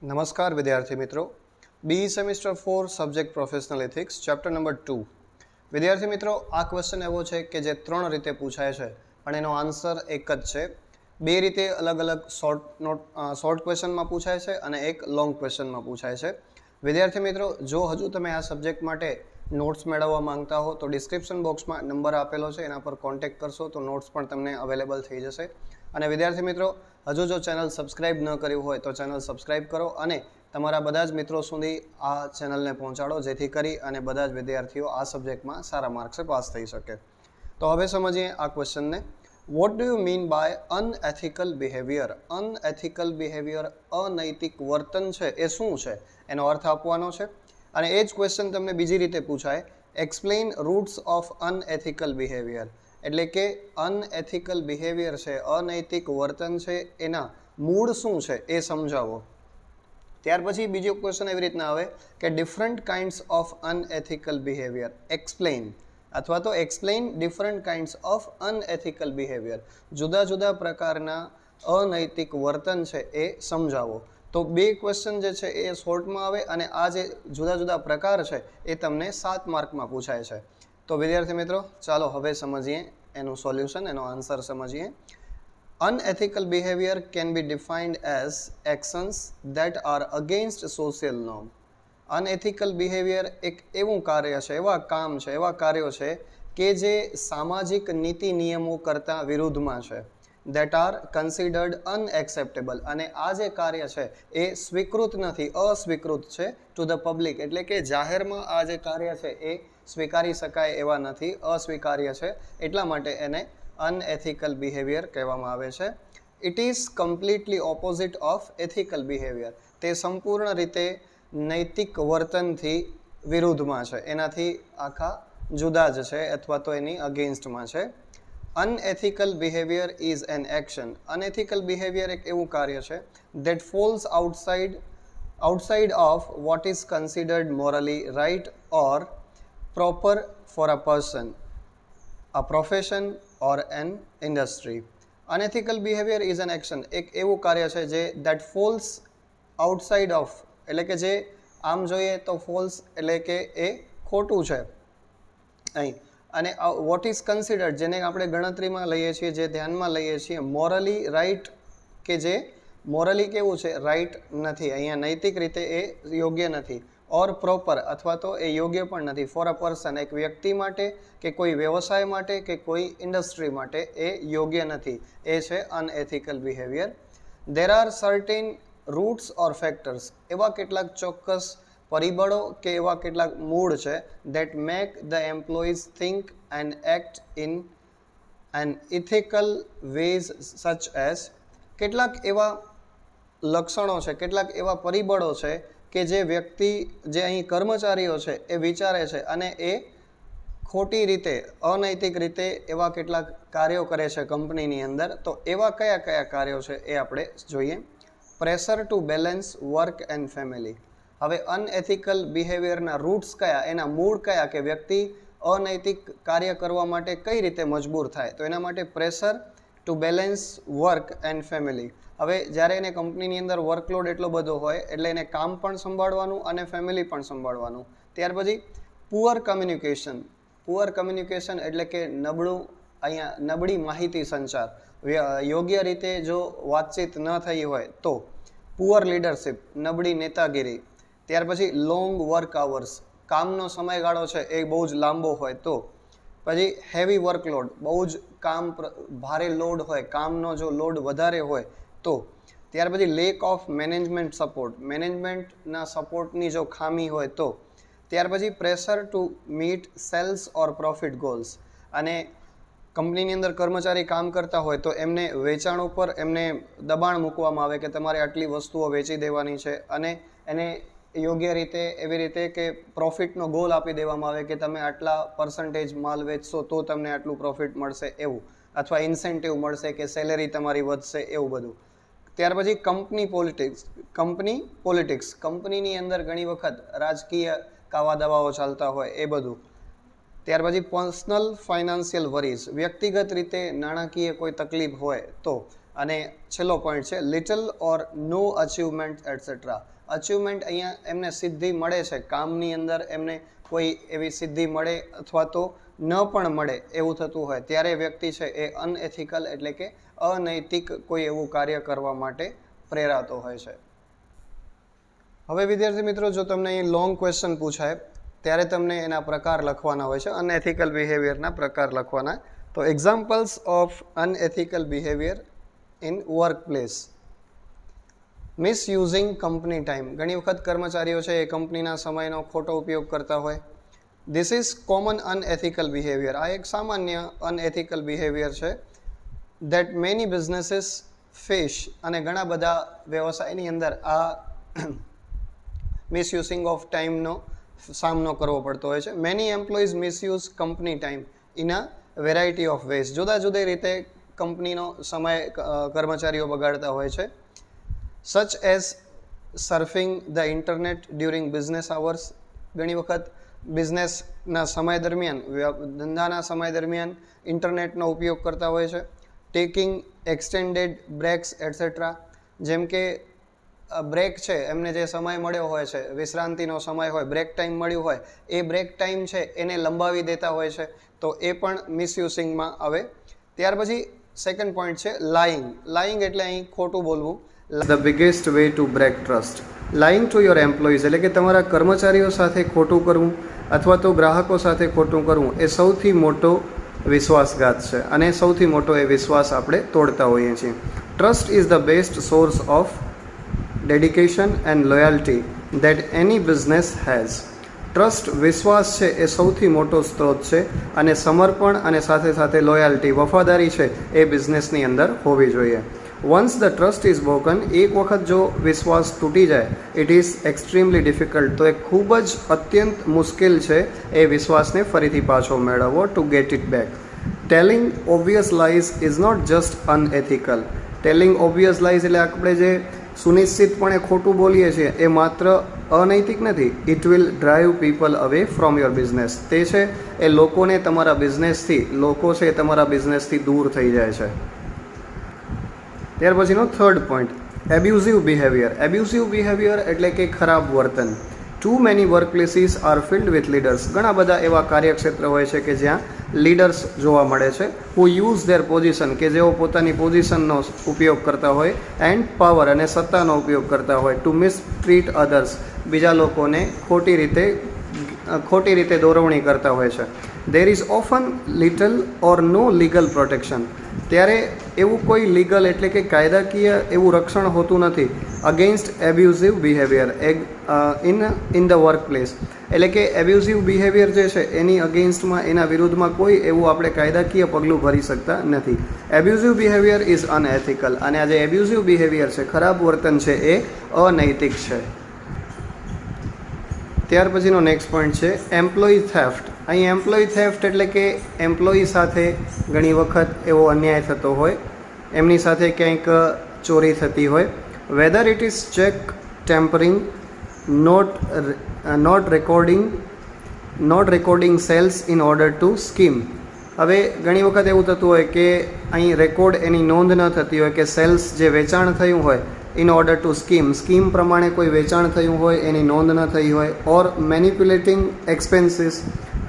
નમસ્કાર વિદ્યાર્થી મિત્રો, B semester 4 subject professional ethics chapter number 2. વિદ્યાર્થી મિત્રો, આ ક્વેશ્ચન એવો છે કે જે 3 રીતે પૂછાય છે પણ એનો આન્સર એક જ છે. 2 રીતે અલગ અલગ શોર્ટ ક્વેશ્ચનમાં પૂછાય છે અને એક લોંગ ક્વેશ્ચનમાં પૂછાય છે. વિદ્યાર્થી મિત્રો, જો હજુ તમે આ સબ્જેક્ટ માટે નોટ્સ મેળવવા માંગતા હો તો ડિસ્ક્રિપ્શન બોક્સમાં નંબર આપેલો છે, એના પર કોન્ટેક્ટ કરશો તો નોટ્સ પણ તમને અવેલેબલ થઈ જશે. અને વિદ્યાર્થી મિત્રો, હજુ જો ચેનલ સબસ્ક્રાઇબ ન કર્યું હોય તો ચેનલ સબસ્ક્રાઇબ કરો અને તમારા બધા જ મિત્રો સુધી આ ચેનલને પહોંચાડો, જેથી કરી અને બધા જ વિદ્યાર્થીઓ આ સબ્જેક્ટમાં સારા માર્ક્સે પાસ થઈ શકે. તો હવે સમજીએ આ ક્વેશ્ચનને. What do you mean by unethical behaviour? Unethical behaviour, અનૈતિક વર્તન છે એ શું છે એનો અર્થ આપવાનો છે. અને એ જ ક્વેશ્ચન તમને બીજી રીતે પૂછાય, explain roots of unethical behaviour, એટલે કે અનએથિકલ બિહેવિયર છે, અનૈતિક વર્તન છે, એના મૂળ શું છે એ સમજાવો. ત્યાર પછી બીજો ક્વેશ્ચન એવી રીતના આવે કે different kinds of unethical behaviour explain, અથવા તો explain different kinds of unethical behaviour, જુદા જુદા પ્રકારના અનૈતિક વર્તન છે એ સમજાવો. તો 2 ક્વેશ્ચન જે છે એ શોર્ટમાં આવે અને આ જે જુદા જુદા પ્રકાર છે એ તમને 7 માર્કમાં પૂછાય છે. તો વિદ્યાર્થી મિત્રો, ચાલો હવે સમજીએ એનું સોલ્યુશન, એનો આન્સર સમજીએ. Unethical behavior can be defined as actions that are against social norm. Unethical behavior એક એવું કાર્ય છે, એવા કામ છે, એવા કાર્યો છે કે જે સામાજિક નીતિ નિયમો કરતા વિરુદ્ધમાં છે. That are considered unacceptable, અને આ જે કાર્ય છે એ સ્વીકૃત નથી, અસ્વીકૃત છે ટુ ધ પબ્લિક, એટલે કે જાહેરમાં આ જે કાર્ય છે એ સ્વીકારી શકાય એવા નથી, અસ્વીકાર્ય છે, એટલા માટે એને અનએથિકલ બિહેવિયર કહેવામાં આવે છે. It is completely opposite of ethical behaviour, તે સંપૂર્ણ રીતે નૈતિક વર્તનથી વિરુદ્ધમાં છે, એનાથી આખા જુદા જ છે અથવા તો એની અગેન્સ્ટમાં છે. Unethical behaviour is an action, unethical behaviour એક એવું કાર્ય છે that falls outside of what is considered morally right or proper for a person, a profession or an industry. Unethical behavior is an action, એક એવું કાર્ય છે જે that falls outside of, એટલે કે જે આમ જોઈએ તો falls એટલે કે એ ખોટું છે અહીં, અને what is considered જેને આપણે ગણતરીમાં લઈએ છીએ, જે ધ્યાનમાં લઈએ છીએ, morally right કે જે મોરલી કેવું છે, રાઈટ નથી, અહીંયા નૈતિક રીતે એ યોગ્ય નથી, ઓર પ્રોપર અથવા તો એ યોગ્ય પણ નથી, ફોર અ પર્સન એક વ્યક્તિ માટે કે કોઈ વ્યવસાય માટે કે કોઈ ઇન્ડસ્ટ્રી માટે એ યોગ્ય નથી, એ છે unethical behaviour. There are certain roots or factors, એવા કેટલાક ચોક્કસ પરિબળો કે એવા કેટલાક મૂળ છે that make the employees think and act in an ethical ways such as, કેટલાક એવા લક્ષણો છે, કેટલાક એવા પરિબળો છે કે જે વ્યક્તિ, જે અહીં કર્મચારીઓ છે એ વિચારે છે અને એ ખોટી રીતે, અનૈતિક રીતે એવા કેટલાક કાર્યો કરે છે કંપનીની અંદર. તો એવા કયા કયા કાર્યો છે એ આપણે જોઈએ. Pressure to balance work and family, હવે અનએથિકલ બિહેવિયરના રૂટ્સ કયા, એના મૂળ કયા, કે વ્યક્તિ અનૈતિક કાર્ય કરવા માટે કઈ રીતે મજબૂર થાય, તો એના માટે pressure to balance work and family. હવે જ્યારે એને કંપનીની અંદર વર્કલોડ એટલો બધો હોય એટલે એને કામ પણ સંભાળવાનું અને ફેમિલી પણ સંભાળવાનું. ત્યાર પછી પુઅર કમ્યુનિકેશન, પુઅર કમ્યુનિકેશન એટલે કે નબળું, અહીંયા નબળી માહિતી સંચાર, યોગ્ય રીતે જો વાતચીત ન થઈ હોય તો. પુઅર લીડરશિપ, નબળી નેતાગીરી. ત્યાર પછી લોંગ વર્ક આવર્સ, કામનો સમયગાળો છે એ બહુ જ લાંબો હોય તો. પછી હેવી વર્કલોડ, બહુ જ કામ, ભારે લોડ હોય, કામનો જો લોડ વધારે હોય તો. ત્યાર પછી લેક ઓફ મેનેજમેન્ટ સપોર્ટ, મેનેજમેન્ટના સપોર્ટની જો ખામી હોય તો. ત્યાર પછી pressure to meet sales or profit goals, અને કંપનીની અંદર કર્મચારી કામ કરતા હોય તો એમને વેચાણ ઉપર એમને દબાણ મૂકવામાં આવે કે તમારે આટલી વસ્તુઓ વેચી દેવાની છે, અને એને યોગ્ય રીતે એવી રીતે કે પ્રોફિટનો ગોલ આપી દેવામાં આવે કે તમે આટલા પર્સન્ટેજ માલ વેચશો તો તમને આટલું પ્રોફિટ મળશે એવું, અથવા ઇન્સેન્ટિવ મળશે કે સેલેરી તમારી વધશે, એવું બધું. ત્યાર પછી કંપની પોલિટિક્સ, કંપનીની અંદર ઘણી વખત રાજકીય કાવા દાવાઓ ચાલતા હોય એ બધું. ત્યાર પછી પર્સનલ ફાઇનાન્શિયલ વરીઝ, વ્યક્તિગત રીતે નાણાકીય કોઈ તકલીફ હોય તો. અને છેલ્લો પોઈન્ટ છે little or no achievement etcetera. Achievement અહીંયા એમને સિદ્ધિ મળે છે, કામની અંદર એમને કોઈ એવી સિદ્ધિ મળે અથવા તો ન પણ મળે એવું થતું હોય ત્યારે વ્યક્તિ છે એ અનએથિકલ એટલે કે અનૈતિક કોઈ એવું કાર્ય કરવા માટે પ્રેરાતો હોય છે. હવે વિદ્યાર્થી મિત્રો, જો તમને અહીં લોંગ ક્વેશ્ચન પૂછાય ત્યારે તમને એના પ્રકાર લખવાના હોય છે, અનએથિકલ બિહેવિયરના પ્રકાર લખવાના. તો examples of unethical behaviour in work place. Misusing company time. ઘણી વખત કર્મચારીઓ છે એ કંપનીના સમયનો ખોટો ઉપયોગ કરતા હોય. This is common unethical behaviour. આ એક સામાન્ય અનએથિકલ બિહેવિયર છે દેટ મેની બિઝનેસીસ ફેસ. અને ઘણા બધા વ્યવસાયની અંદર આ મિસયુઝિંગ ઓફ ટાઈમનો સામનો કરવો પડતો હોય છે. Many employees misuse company time in a variety of ways. જુદા જુદી રીતે કંપનીનો સમય કર્મચારીઓ બગાડતા હોય છે. Such as surfing the internet during business hours. ઘણી વખત બિઝનેસના સમય દરમિયાન, ધંધાના સમય દરમિયાન ઇન્ટરનેટનો ઉપયોગ કરતા હોય છે. Taking extended breaks etcetera. જેમ કે બ્રેક છે, એમને જે સમય મળ્યો હોય છે, વિશ્રાંતિનો સમય હોય, બ્રેક ટાઈમ મળ્યું હોય, એ બ્રેક ટાઈમ છે એને લંબાવી દેતા હોય છે, તો એ પણ મિસયુઝિંગમાં આવે. ત્યાર પછી સેકન્ડ પોઈન્ટ છે લાઇંગ. લાઇંગ એટલે અહીં ખોટું બોલવું. The biggest way to break trust. Lying to your employees એટલે કે તમારા કર્મચારીઓ સાથે ખોટું કરવું અથવા તો ગ્રાહકો સાથે ખોટું કરવું એ સૌથી મોટો વિશ્વાસઘાત છે અને સૌથી મોટો એ વિશ્વાસ આપણે તોડતા હોઈએ છીએ. Trust is the best source of dedication and loyalty that any business has. Trust, વિશ્વાસ છે એ સૌથી મોટો સ્ત્રોત છે અને સમર્પણ અને સાથે સાથે લોયલ્ટી, વફાદારી છે એ બિઝનેસની અંદર હોવી જોઈએ. Once the trust is broken. એક વખત જો વિશ્વાસ તૂટી જાય, ઇટ ઇઝ એક્સ્ટ્રીમલી ડિફિકલ્ટ. તો એ ખૂબ જ અત્યંત મુશ્કેલ છે એ વિશ્વાસને ફરીથી પાછો મેળવવો, to get it back. Telling obvious lies is not just unethical. Telling obvious lies એટલે આપણે જે સુનિશ્ચિતપણે ખોટું બોલીએ છીએ એ માત્ર અનૈતિક નથી. It will drive people away from your business. તે છે એ લોકોને તમારા બિઝનેસથી, લોકો છે એ તમારા બિઝનેસથી દૂર થઈ જાય છે. ત્યાર પછીનો third point, abusive behaviour. Abusive behaviour એટલે કે ખરાબ વર્તન. Too many work places are filled with leaders. ઘણા બધા એવા કાર્યક્ષેત્ર હોય છે કે જ્યાં લીડર્સ જોવા મળે છે. હુ યુઝ ધેર પોઝિશન, કે જેઓ પોતાની પોઝિશનનો ઉપયોગ કરતા હોય, એન્ડ પાવર, અને સત્તાનો ઉપયોગ કરતા હોય, ટુ મિસટ્રીટ અધર્સ. બીજા લોકોને ખોટી રીતે દોરવણી કરતા હોય છે. There is often little or no legal protection. ત્યારે એવું કોઈ લીગલ એટલે કે કાયદાકીય એવું રક્ષણ હોતું નથી against abusive behaviour in the work place. એટલે કે એબ્યુઝિવ બિહેવિયર જે છે એની અગેન્સ્ટમાં, એના વિરુદ્ધમાં કોઈ એવું આપણે કાયદાકીય પગલું ભરી શકતા નથી. એબ્યુઝિવ બિહેવિયર ઇઝ અનએથિકલ. અને આ જે એબ્યુઝિવ બિહેવિયર છે, ખરાબ વર્તન છે, એ અનૈતિક છે. ત્યાર પછીનો નેક્સ્ટ પોઈન્ટ છે એમ્પ્લોયી થેફ્ટ. અહીં એમ્પ્લોયી થેફ્ટ એટલે કે એમ્પ્લોયી સાથે ઘણી વખત એવો અન્યાય થતો હોય, એમની સાથે ક્યાંક ચોરી થતી હોય. Whether it is check tampering, not recording sales in order to skim. હવે ઘણી વખત એવું થતું હોય કે અહીં રેકોર્ડ એની નોંધ ન થતી હોય કે સેલ્સ જે વેચાણ થયું હોય ઇન ઓર્ડર ટુ સ્કીમ પ્રમાણે કોઈ વેચાણ થયું હોય એની નોંધ ન થઈ હોય. ઓર મેનિપ્યુલેટિંગ એક્સપેન્સીસ,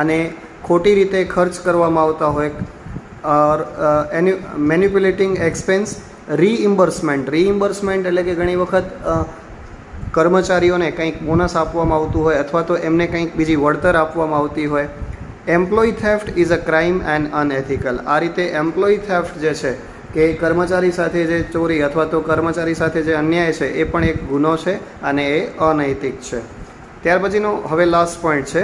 અને ખોટી રીતે ખર્ચ કરવામાં આવતા હોય. મેનિપ્યુલેટિંગ એક્સપેન્સ રીઇમ્બર્સમેન્ટ એટલે કે ઘણી વખત કર્મચારીઓને કંઈક બોનસ આપવામાં આવતું હોય અથવા તો એમને કંઈક બીજી વળતર આપવામાં આવતી હોય. Employee theft is a crime and unethical. આ રીતે એમ્પ્લોયી થેફ્ટ જે છે કે કર્મચારી સાથે જે ચોરી અથવા તો કર્મચારી સાથે જે અન્યાય છે એ પણ એક ગુનો છે અને એ અનૈતિક છે. ત્યાર પછીનો હવે લાસ્ટ પોઈન્ટ છે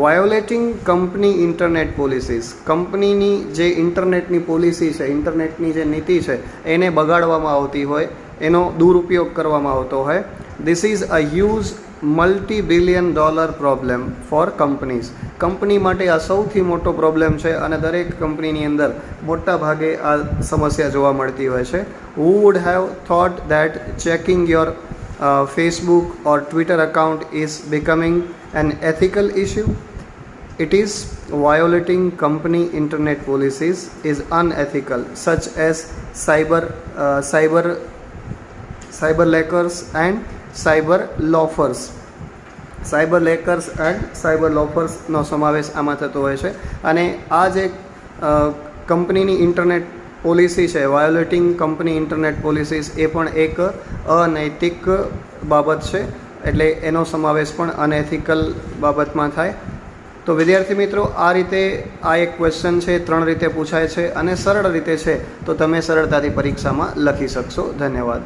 વાયોલેટિંગ કંપની ઇન્ટરનેટ પોલિસીસ. કંપનીની જે ઇન્ટરનેટની પોલિસી છે, ઇન્ટરનેટની જે નીતિ છે એને બગાડવામાં આવતી હોય, એનો દુરુપયોગ કરવામાં આવતો હોય. This is a huge $multi-billion problem four companies. Company માટે આ સૌથી મોટો પ્રોબ્લેમ છે અને દરેક કંપનીની અંદર મોટા ભાગે આ સમસ્યા જોવા મળતી હોય છે. Who would have thought that checking your Facebook or Twitter account is becoming an ethical issue. It is violating company internet policies is unethical, such as cyber lackers and cyber loafers. Cyber lackers and cyber લોફર્સનો સમાવેશ આમાં થતો હોય છે. અને આ જે કંપનીની ઇન્ટરનેટ પોલિસી છે, વાયોલેટિંગ કંપની ઇન્ટરનેટ પોલિસીસ, એ પણ એક અનૈતિક બાબત છે, એટલે એનો સમાવેશ પણ અનએથિકલ બાબતમાં થાય. તો વિદ્યાર્થી મિત્રો, આ રીતે આ એક ક્વેશ્ચન છે, 3 રીતે પૂછાય છે અને સરળ રીતે છે, તો તમે સરળતાથી પરીક્ષામાં લખી શકશો. ધન્યવાદ.